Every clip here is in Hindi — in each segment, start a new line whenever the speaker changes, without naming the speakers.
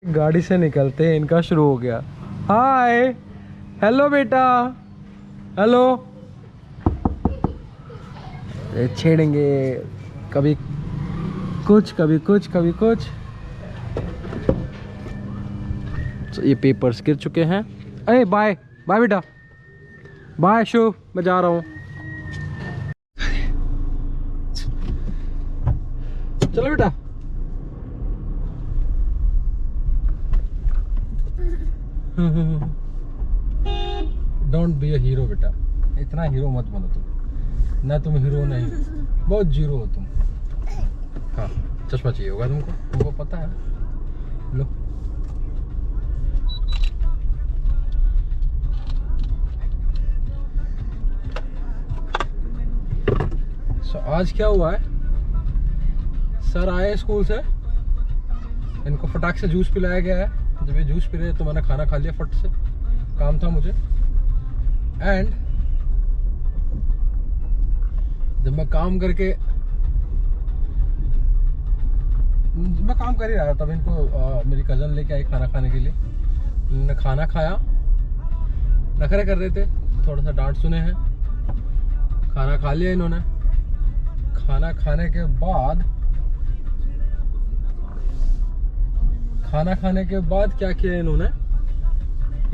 गाड़ी से निकलते हैं इनका शुरू हो गया। हाय, हेलो बेटा, हेलो। छेड़ेंगे कभी कुछ कभी कुछ कभी कुछ। तो ये पेपर्स गिर चुके हैं। अरे बाय बाय बेटा, बाय शुभ, मैं जा रहा हूँ। चलो बेटा। डोंट बी अ हीरो बेटा, इतना हीरो मत बनो तुम। ना तुम हीरो नहीं, बहुत जीरो हो तुम। हाँ, चश्मा चाहिए होगा तुमको, तुमको पता है। लो। आज क्या हुआ है, सर आए स्कूल से, इनको फटाक से जूस पिलाया गया है। जब ये जूस पी रहे तो मैंने खाना खा लिया फट से, काम था मुझे। एंड जब मैं काम कर ही रहा था तब इनको मेरी कज़न लेके आई खाना खाने के लिए। इन्होंने खाना खाया, नखरे कर रहे थे, थोड़ा सा डांट सुने हैं। खाना खा लिया इन्होंने। खाना खाने के बाद क्या किया इन्होंने,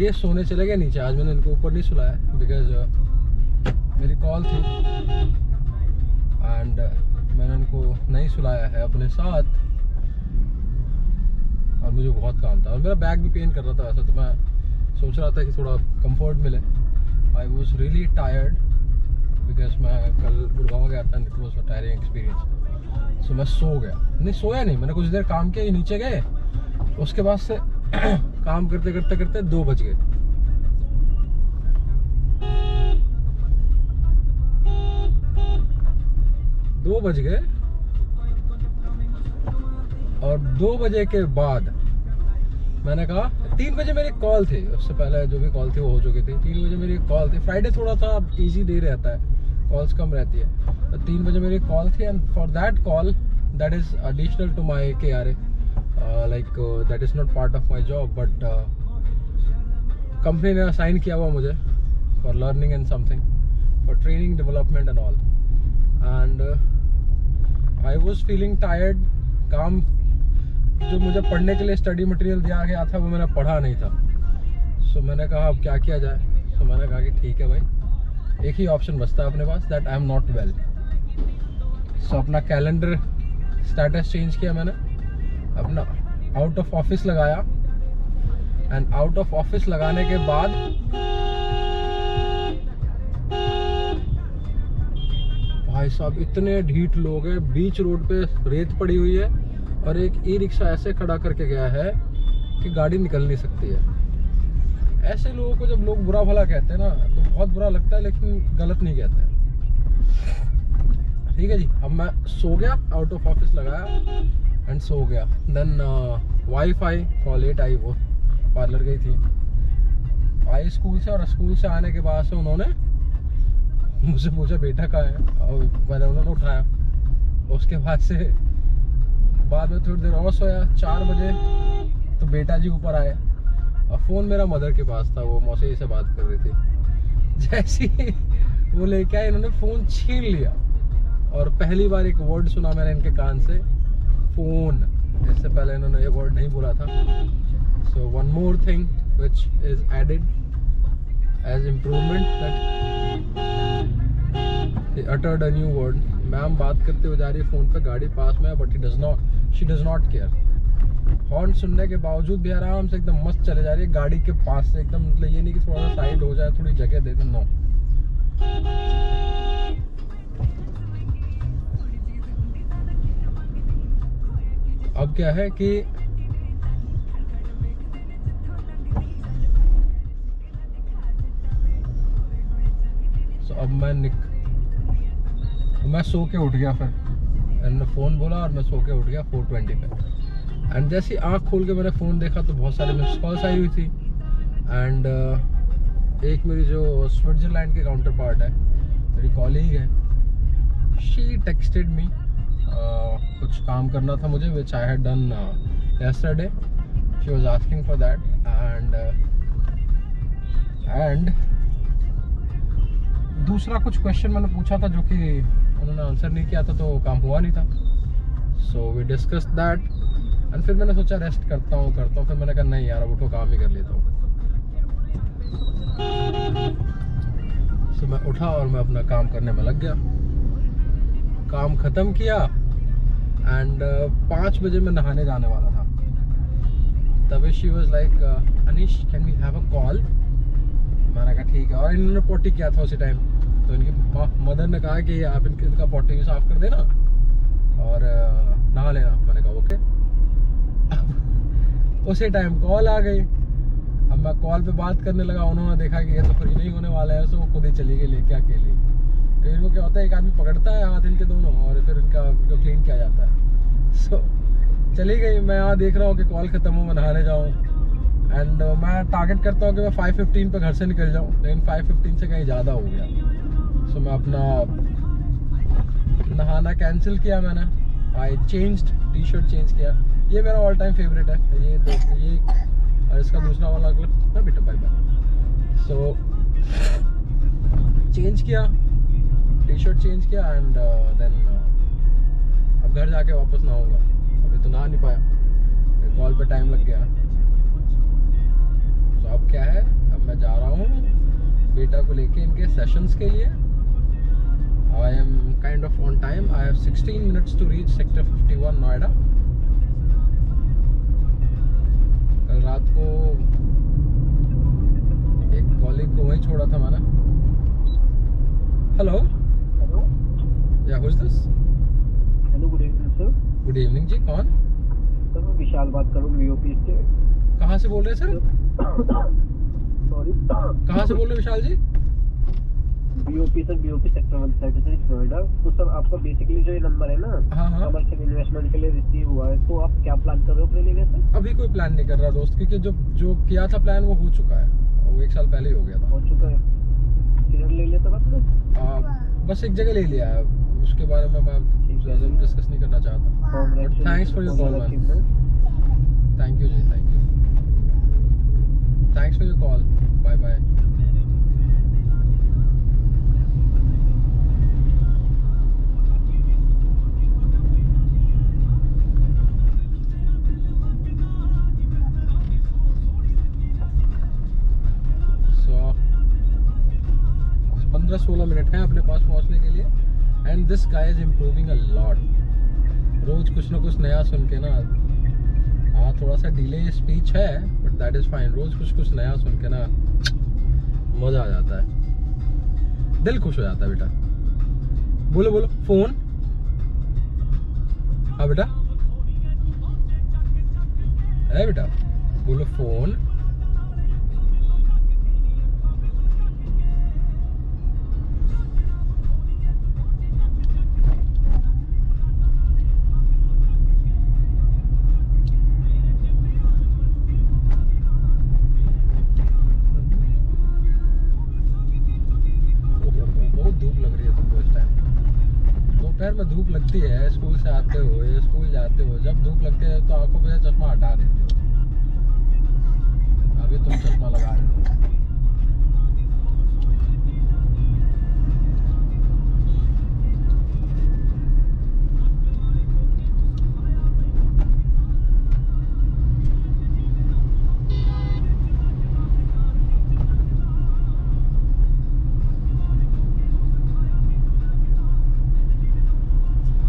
ये सोने चले गए नीचे। आज मैंने इनको ऊपर नहीं सुलाया बिकॉज मेरी कॉल थी एंड मैंने इनको नहीं सुलाया है अपने साथ। और मुझे बहुत काम था और मेरा बैग भी पेन कर रहा था वैसे, तो मैं सोच रहा था कि थोड़ा कंफर्ट मिले। I was really tired because मैं कल गुड़गांव गया था and it was a tiring experience. So मैं सो गया, नहीं सोया नहीं, मैंने कुछ देर काम किया, नीचे गए, उसके बाद से काम करते करते 2 बज गए। और 2 बजे के बाद मैंने कहा, 3 बजे मेरी कॉल थी, उससे पहले जो भी कॉल थी वो हो चुकी थी। 3 बजे मेरी कॉल थी, फ्राइडे थोड़ा सा इजी डे रहता है, कॉल्स कम रहती है। तो 3 बजे मेरी कॉल थी and for that call that is additional to my KRA, like that is not part of my job but company ने असाइन किया हुआ मुझे for learning and something, for training development and all. And I was feeling tired. काम जो मुझे पढ़ने के लिए स्टडी मटेरियल दिया गया था वो मैंने पढ़ा नहीं था। सो मैंने कहा अब क्या किया जाए। सो मैंने कहा कि ठीक है भाई, एक ही ऑप्शन बचता है अपने पास, that I am not well. So अपना कैलेंडर स्टेटस चेंज किया मैंने, अपना आउट ऑफ ऑफिस लगाया एंड आउट ऑफ ऑफिस लगाने के बाद भाई साहब इतने ढीठ लोग हैं, बीच रोड पे रेत पड़ी हुई है और एक ई-रिक्शा ऐसे खड़ा करके गया है कि गाड़ी निकल नहीं सकती है। ऐसे लोगों को जब लोग बुरा भला कहते हैं ना तो बहुत बुरा लगता है, लेकिन गलत नहीं कहते हैं। ठीक है जी, अब मैं सो गया, आउट ऑफ ऑफिस लगाया एंड सो गया। देन वाईफाई कॉल लेट आई, वो पार्लर गई थी, आई स्कूल से, और स्कूल से आने के बाद से उन्होंने मुझसे पूछा बेटा कहाँ है, और मैंने उन्होंने उठाया। उसके बाद में थोड़ी देर और सोया। 4 बजे तो बेटा जी ऊपर आए और फ़ोन मेरा मदर के पास था, वो मौसी से बात कर रही थी। जैसे ही वो लेके आए इन्होंने फ़ोन छीन लिया और पहली बार एक वर्ड सुना मैंने इनके कान से, फ़ोन। इससे पहले इन्होंने ये वर्ड नहीं बोला था। So one more thing which is added as improvement that he uttered a new word। मैम बात करते हुए जा रही है फ़ोन पे, गाड़ी पास में है, but she does not care. Horn सुनने के बावजूद भी आराम से एकदम मस्त चले जा रही है गाड़ी के पास से, एकदम मतलब ये नहीं कि थोड़ा सा साइड हो जाए, थोड़ी जगह दे दे, नो। अब क्या है कि अब मैं सो के उठ गया, फिर मैंने फ़ोन बोला और मैं सो के उठ गया 4:20 पे। एंड जैसे ही आँख खोल के मैंने फ़ोन देखा तो बहुत सारे मिस कॉल्स आई हुई थी। एंड एक मेरी जो स्विट्ज़रलैंड के काउंटर पार्ट है, मेरी कॉलीग है, शी टेक्सटेड मी, कुछ काम करना था मुझे which I had done yesterday। She was asking for that and दूसरा कुछ क्वेश्चन मैंने पूछा था जो कि उन्होंने आंसर नहीं किया था, तो काम हुआ नहीं था। So we discuss that and फिर मैंने सोचा रेस्ट करता हूँ। फिर मैंने कहा नहीं यार, अब उठो काम ही कर लेता हूँ। सो मैं उठा और मैं अपना काम करने में लग गया। काम ख़त्म किया एंड 5 बजे मैं नहाने जाने वाला था। तभी she was like Anish can we have a call. मैंने कहा ठीक है। और इन्होंने पोटी किया था उसी टाइम, तो इनकी मदर ने कहा कि आप इनका पोटी भी साफ़ कर देना और नहा लेना। मैंने कहा ओके। उसी टाइम कॉल आ गई। अब मैं कॉल पे बात करने लगा, उन्होंने देखा कि ये तो फ्री नहीं होने वाला है, सो खुद ही चली गई लेके अकेली। तो इनको क्या होता है, एक आदमी पकड़ता है हाथ इनके दोनों और फिर इनको क्लीन किया जाता है। सो चली गई। मैं यहाँ देख रहा हूँ कि कॉल ख़त्म हो, मैं नहाने जाऊँ एंड मैं टारगेट करता हूँ कि मैं 5:15 पे घर से निकल जाऊँ, लेकिन 5:15 से कहीं ज़्यादा हो गया। सो मैं अपना नहाना कैंसिल किया मैंने। आई चेंज्ड, टी शर्ट चेंज किया। ये मेरा ऑल टाइम फेवरेट है, ये और इसका दूसरा वाला अगला ना बेटा, बाय बाय। सो चेंज किया, टी शर्ट चेंज किया एंड देन अब घर जाके वापस नहाऊंगा। अभी तो नहा नहीं पाया, कॉल पे टाइम लग गया। तो अब क्या है, अब मैं जा रहा हूँ बेटा को लेके इनके सेशंस के लिए। I am kind of on time. I have 16 minutes to reach sector 51 Noida. कल रात को एक कॉलीग को वहीं छोड़ा था मैंने। हेलो या who is this?
Hello, good evening sir.
Good evening ji, कौन?
सर मैं विशाल बात कर रहा हूँ बीओपी से।
कहाँ से बोल रहे हैं सर?
सॉरी,
कहाँ से बोल रहे हैं Vishal ji?
BOP sir, BOP sector 136 Noida. तो सर आपका बेसिकली जो ये नंबर है ना,
हाँ हाँ,
कमर्शियल इन्वेस्टमेंट के लिए रिसीव हुआ है। तो आप क्या प्लान कर रहे हो अपने लिए सर?
अभी कोई प्लान नहीं कर रहा दोस्त, क्योंकि जो किया था प्लान वो हो चुका है, वो 1 साल पहले ही हो गया था।
हो चुका है। किधर ले लिया सर आपने?
बस एक जगह ले लिया है, उसके बारे में मैं ज़्यादा डिस्कस नहीं करना चाहता। But thanks for your call man. Thank you ji, thank you, thanks for your call. Bye bye. So 15-16 minute है अपने पास पहुंचने के लिए and this guy is improving a lot. रोज कुछ ना कुछ नया सुन के ना, हाँ थोड़ा सा डिले स्पीच है बट दैट इज फाइन। रोज कुछ नया सुन के ना मजा आ जाता है, दिल खुश हो जाता है। बेटा बोलो बोलो फोन। हाँ बेटा, है बेटा, बोलो फोन। दोपहर में धूप लगती है, स्कूल से आते हो या स्कूल जाते हो, जब धूप लगती है तो आंखों पे चश्मा हटा देते हो। अभी तुम चश्मा लगा रहे हो।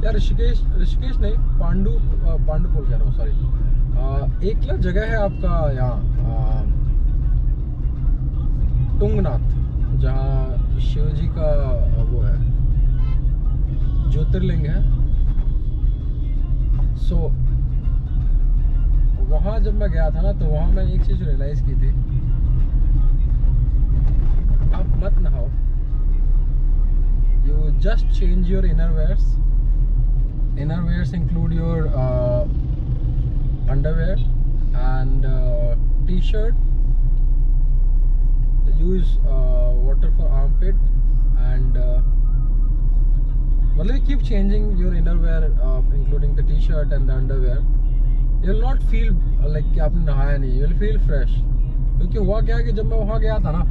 यार ऋषिकेश नहीं, पांडुपुल कह रहा हूँ, सॉरी। एक ना जगह है आपका यहाँ तुंगनाथ, जहाँ शिव जी का वो है, ज्योतिर्लिंग है। सो वहाँ जब मैं गया था ना, तो वहाँ मैं एक चीज़ रियलाइज़ की थी, आप मत नहाओ, you just change your inner wears. Inner wears include your underwear and t-shirt. Use water for armpit and keep changing your inner wear, including the t-shirt and the underwear. You will not feel like कि आपने नहाया नहीं, यू विल फील फ्रेश। क्योंकि हुआ क्या कि जब मैं वहाँ गया था ना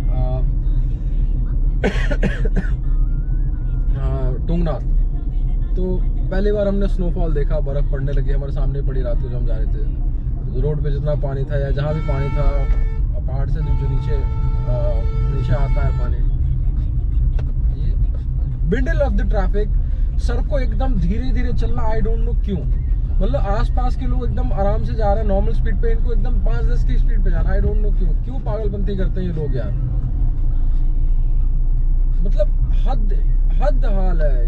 टुंगनाथ, तो पहली बार हमने स्नोफॉल देखा, बर्फ़ पड़ने लगी हमारे सामने पड़ी रात को जब हम जा रहे थे। रोड पे जितना पानी था या जहाँ भी पानी था, पहाड़ से जो नीचे आता है पानी, ये मिडल ऑफ द ट्रैफिक, सड़क को एकदम धीरे धीरे चलना, आई डोंट नो क्यों। मतलब आसपास के लोग एकदम आराम से जा रहे हैं नॉर्मल स्पीड पे, इनको एकदम 5-10 की स्पीड पे जाना, आई डोंट नो क्यों पागलपंती करते हैं ये लोग यार। मतलब हद हाल है।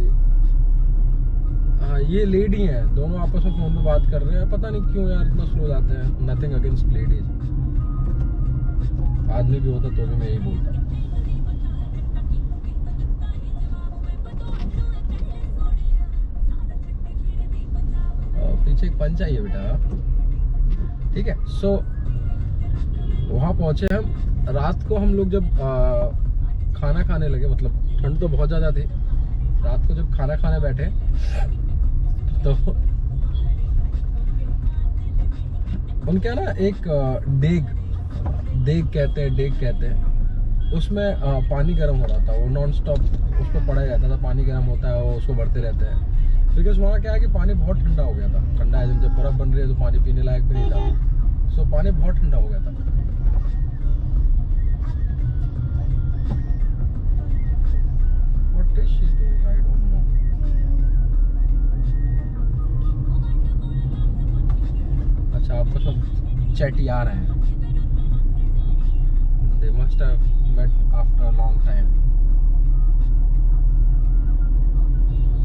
हाँ, ये लेडी हैं, दोनों आपस में फोन पे बात कर रहे हैं, पता नहीं क्यों यार इतना स्लो जाते हैं। नथिंग अगेंस्ट लेडीज, आदमी भी होता तो भी मैं यही बोलता। पीछे एक पंच आई है बेटा, ठीक है। सो वहाँ पहुंचे हम, रात को हम लोग जब खाना खाने लगे, मतलब ठंड तो बहुत ज़्यादा थी, रात को जब खाना खाने बैठे तो उनके यहाँ ना एक डेग कहते हैं, उसमें पानी गर्म हो रहा था, वो नॉन स्टॉप उस पर पड़ा रहता था, पानी गर्म होता है वो उसको बढ़ते रहते हैं। बिकॉज वहाँ क्या है कि पानी बहुत ठंडा हो गया था, ठंडा है जब बर्फ़ बन रही है तो पानी पीने लायक भी नहीं था, सो पानी बहुत ठंडा हो गया था। What is she doing? I don't know. अच्छा, आपको सब चैटियार हैं। They must have met after a long time.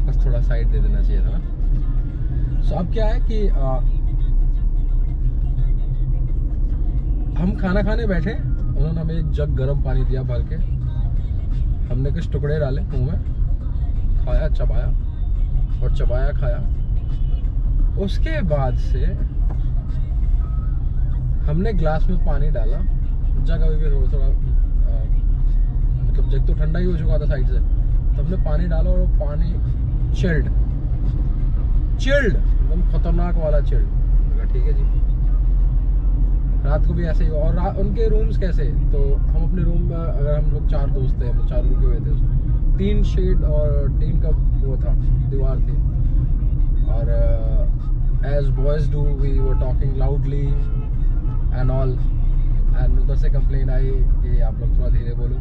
बस थोड़ा साइड दे देना चाहिए था ना। सो अब क्या है कि हम खाना खाने बैठे, उन्होंने हमें एक जग गर्म पानी दिया भर के, हमने कुछ टुकड़े डाले मुंह में, खाया, चबाया और चबाया खाया। उसके बाद से हमने ग्लास में पानी डाला, जग अभी भी थोड़ा मतलब जग तो ठंडा ही हो चुका था साइड से, तो हमने पानी डाला और पानी चिल्ड एकदम खतरनाक वाला चिल्ड। ठीक है जी, रात को भी ऐसे ही। और उनके रूम्स कैसे, तो हम अपने रूम में, अगर हम लोग 4 दोस्त थे, हम 4 रुके हुए थे, उसमें 3 शेड और 3 का वो था, दीवार थी, और as boys do we were talking loudly and all, and उधर से कंप्लेन आई कि आप लोग थोड़ा धीरे बोलो,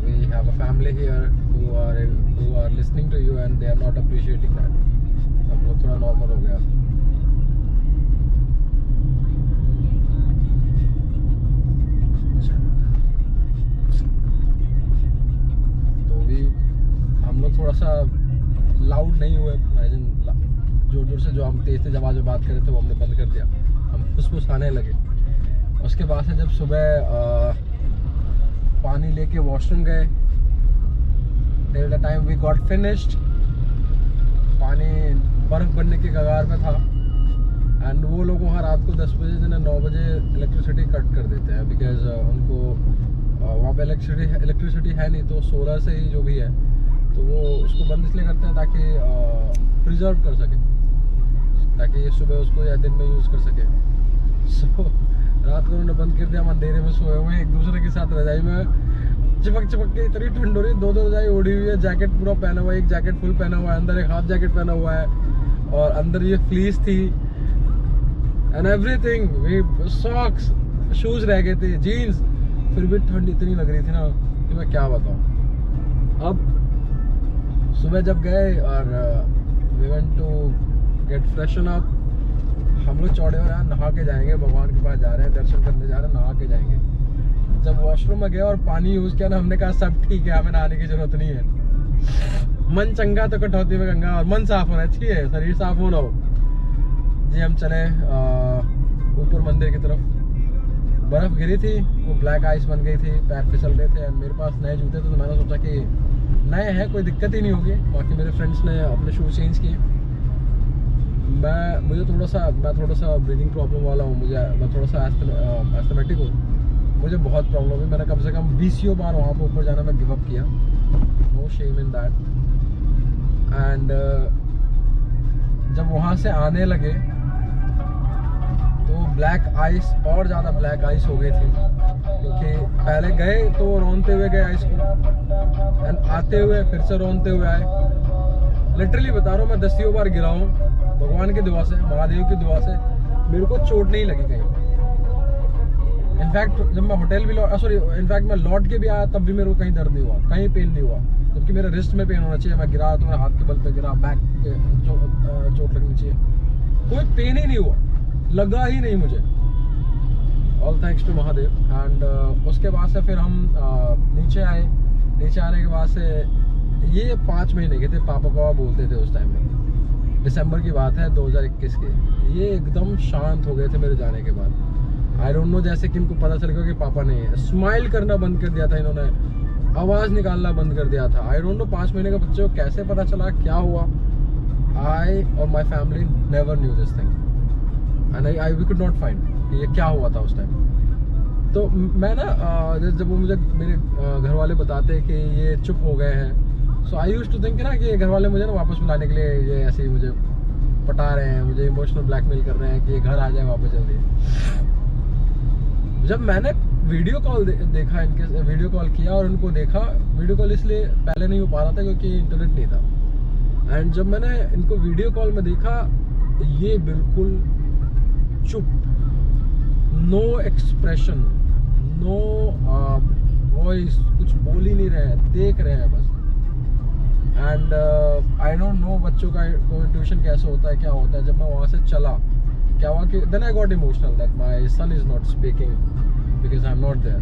we have a family here who are listening to you and they are not appreciating that। हम लोग थोड़ा नॉर्मल हो गया। तो भी हम लोग थोड़ा सा लाउड नहीं हुए, जोर जोर से जो हम तेज आवाज़ में बात कर रहे थे वो हमने बंद कर दिया, हम फुसफुसाने लगे। उसके बाद से जब सुबह पानी लेके वॉशरूम गए, till the time we got finished, पानी बर्फ़ बनने के कगार पे था, एंड वो लोग वहाँ रात को 10 बजे से 9 बजे इलेक्ट्रिसिटी कट कर देते हैं, बिकॉज उनको वहाँ पे इलेक्ट्रिसिटी है नहीं, तो सोलर से ही जो भी है, तो वो उसको बंद इसलिए करते हैं ताकि प्रिजर्व कर सके, ताकि ये सुबह उसको या दिन में यूज़ कर सके। सो रात को उन्होंने बंद कर दिया, हम अंधेरे में सोए हुए, एक दूसरे के साथ रजाई में चिपक के, इतनी ठंड हो रही है, 2 रजाई ओढ़ी हुई है, जैकेट पूरा पहना हुआ है, एक जैकेट फुल पहना हुआ है, अंदर एक हाफ जैकेट पहना हुआ है, और अंदर ये फ्लीस थी एंड एवरीथिंग, सॉक्स, शूज रह गए थे, जीन्स, फिर भी ठंड इतनी लग रही थी ना कि मैं क्या बताऊँ। अब सुबह जब गए और we went to get freshen up, हम लोग चौड़े हो रहे हैं, नहा के जाएंगे, भगवान के पास जा रहे हैं, दर्शन करने जा रहे हैं, नहा के जाएंगे। जब वॉशरूम में गए और पानी यूज़ किया ना, हमने कहा सब ठीक है, हमें नहाने की जरूरत नहीं है, मन चंगा तो कटौती में गंगा, और मन साफ होना चाहिए, शरीर साफ होना हो जी। हम चले ऊपर मंदिर की तरफ, बर्फ़ गिरी थी, वो ब्लैक आइस बन गई थी, पैर फिसल रहे थे, मेरे पास नए जूते थे, तो मैंने सोचा कि नए हैं, कोई दिक्कत ही नहीं होगी। बाकी मेरे फ्रेंड्स ने अपने शूज़ चेंज किए, मैं थोड़ा सा ब्रीदिंग प्रॉब्लम वाला हूँ, मैं थोड़ा सा एस्थमेटिक हूँ, मुझे बहुत प्रॉब्लम है। मैंने कम से कम 20 बार वहाँ पर ऊपर जाना मैं गिव अप किया, no shame in that. And जब वहाँ से आने लगे तो ब्लैक आइस और ज़्यादा ब्लैक आइस हो गई थी, क्योंकि पहले गए तो रोनते हुए गए आइस को, एंड आते हुए फिर से रोनते हुए आए। लिटरली बता रहा हूँ, मैं 10 बार गिरा हूँ, भगवान की दुआ से, महादेव की दुआ से मेरे को चोट नहीं लगी कहीं। इनफैक्ट जब मैं होटल भी इनफैक्ट मैं लौट के भी आया तब भी मेरे को कहीं दर्द नहीं हुआ, कहीं पेन नहीं हुआ, जबकि मेरे रिस्ट में पेन होना चाहिए। मैं गिरा तो मेरे हाथ के बल पे गिरा, बैक पे चोट लगनी चाहिए, कोई पेन ही नहीं हुआ, लगा ही नहीं मुझे। All thanks to Mahadev. And उसके बाद से फिर हम नीचे आए। नीचे आने के बाद से ये 5 महीने के थे, पापा बोलते थे उस टाइम में, दिसंबर की बात है 2021 की। ये एकदम शांत हो गए थे मेरे जाने के बाद। आई डोंट नो, जैसे कि इनको पता चल गया कि पापा नहीं है। स्माइल करना बंद कर दिया था इन्होंने, आवाज़ निकालना बंद कर दिया था। आई डोंट नो 5 महीने के बच्चे को कैसे पता चला, क्या हुआ। आई और my family never knew this thing and I we could not find कि ये क्या हुआ था उस टाइम। तो मैं ना जब वो मुझे मेरे घर वाले बताते कि ये चुप हो गए हैं, सो आई यूज्ड टू थिंक ना कि घर वाले मुझे ना वापस बुलाने के लिए ये ऐसे ही मुझे पटा रहे हैं, मुझे इमोशनल ब्लैकमेल कर रहे हैं कि ये घर आ जाए वापस जल्दी। जब मैंने वीडियो कॉल देखा, इनके वीडियो कॉल किया और उनको देखा, वीडियो कॉल इसलिए पहले नहीं हो पा रहा था क्योंकि इंटरनेट नहीं था। एंड जब मैंने इनको वीडियो कॉल में देखा, ये बिल्कुल चुप, नो एक्सप्रेशन, नो वॉइस, कुछ बोल ही नहीं रहे हैं, देख रहे हैं बस। एंड आई डोंट नो बच्चों का इंट्यूशन कैसे होता है, क्या होता है। जब मैं वहाँ से चला, क्या हुआ कि then I got emotional that my son is not speaking because I am not there.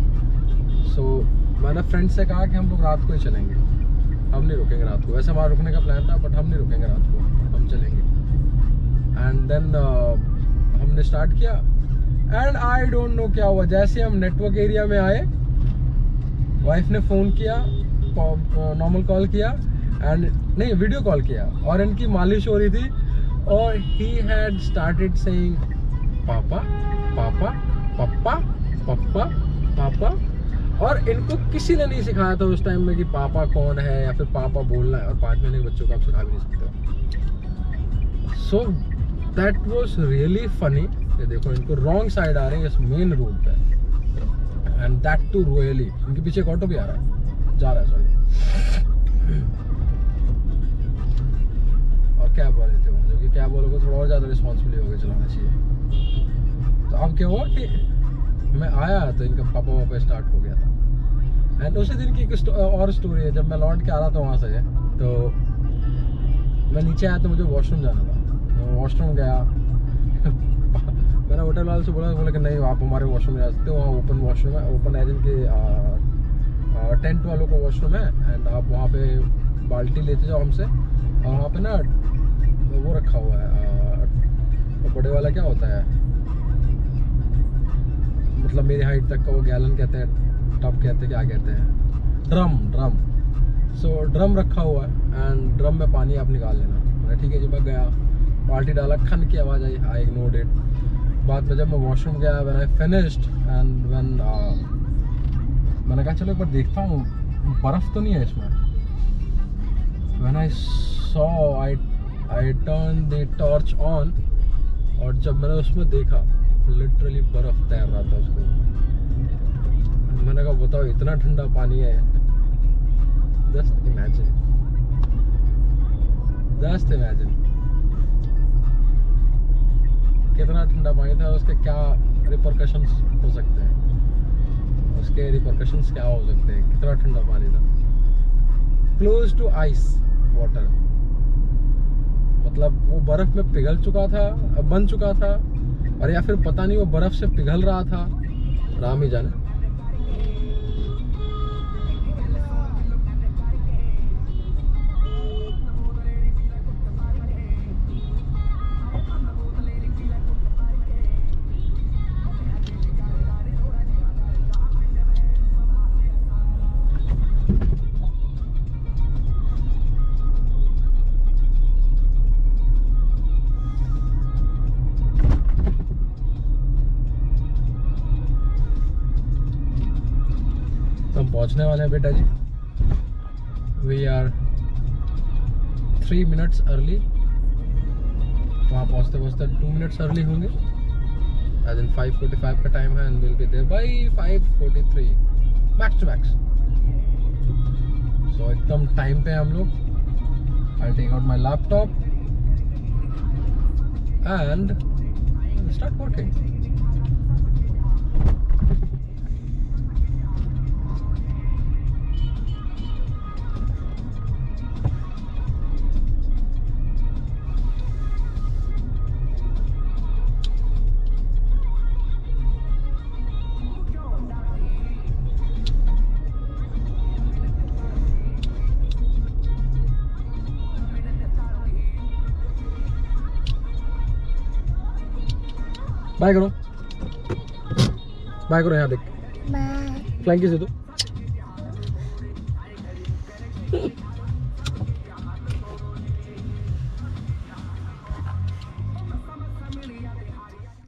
So मैंने फ्रेंड से कहा कि हम लोग रात को ही चलेंगे, हम नहीं रुकेंगे रात को। वैसे हमारा रुकने का प्लान था, बट हम नहीं रुकेंगे रात को, हम चलेंगे। एंड देन हमने स्टार्ट किया एंड आई डोंट नो क्या हुआ, जैसे हम नेटवर्क एरिया में आए, वाइफ ने फ़ोन किया, नॉर्मल कॉल किया एंड नहीं वीडियो कॉल किया, और इनकी मालिश हो रही थी और he had started saying पापा पापा पापा पापा पापा। और इनको किसी ने नहीं सिखाया था उस टाइम में कि पापा कौन है या फिर पापा बोलना है, और 5 महीने के बच्चों को आप सिखा भी नहीं सकते। So that was really funny. ये देखो इनको रॉन्ग साइड आ रहे हैं इस मेन रोड पे, एंड दैट टू रॉयली। इनके पीछे एक ऑटो भी आ रहा है, जा रहा है, सॉरी। और क्या बोल रहे थे वो, जबकि क्या बोलोगे थोड़ा और ज़्यादा रिस्पॉन्सिबिलिटी होकर चलाना चाहिए। तो अब क्या हुआ कि मैं आया तो इनका पापा वापस स्टार्ट हो गया था। एंड उसी दिन की एक और स्टोरी है। जब मैं लौट के आ रहा था वहाँ से, तो मैं नीचे आया तो मुझे वॉशरूम जाना था, तो वॉशरूम गया। मैंने होटल वाले से बोला कि नहीं आप हमारे वॉशरूम में जा सकते हो, वहाँ ओपन वॉशरूम है, ओपन एज के टेंट वालों को वॉशरूम है, एंड आप वहाँ पे बाल्टी लेते जाओ हमसे, और वहाँ पे ना वो रखा हुआ है, बड़े वाला क्या होता है, मतलब मेरी हाइट तक का, वो गैलन कहते हैं, टब कहते हैं, क्या कहते हैं, ड्रम। सो ड्रम रखा हुआ है एंड ड्रम में पानी आप निकाल लेना। मैंने ठीक है जी, मैं गया, बाल्टी डाला, खन की आवाज़ आई इग्नोर्ड इट। बाद में जब मैं वॉशरूम गया, when I finished and when मैंने कहा चलो एक बार देखता हूँ बर्फ़ तो नहीं है इसमें। When I saw I turn the torch on, और जब मैंने उसमें देखा लिटरली बर्फ़ तैर रहा था उसको। मैंने कहा बताओ इतना ठंडा पानी है, जस्ट इमेजिन कितना ठंडा पानी था। उसके क्या रिपरकशंस हो सकते हैं, क्या हो सकते हैं, कितना ठंडा पानी था, क्लोज टू आइस वाटर। मतलब वो बर्फ में पिघल चुका था, बन चुका था, और या फिर पता नहीं वो बर्फ से पिघल रहा था, राम ही जाने। पहुंचने वाले हैं बेटा जी। वी आर 3 मिनट्स अर्ली, वहाँ पहुँचते 2 मिनट्स अर्ली होंगे। एज इन 5:45 का टाइम है and will be there by 5:43 max to max. So एकदम टाइम पे हम लोग। I take out my laptop and start working. Bye करो, बाय करो, यहाँ देख
बाय।
फ्लैंकी से तू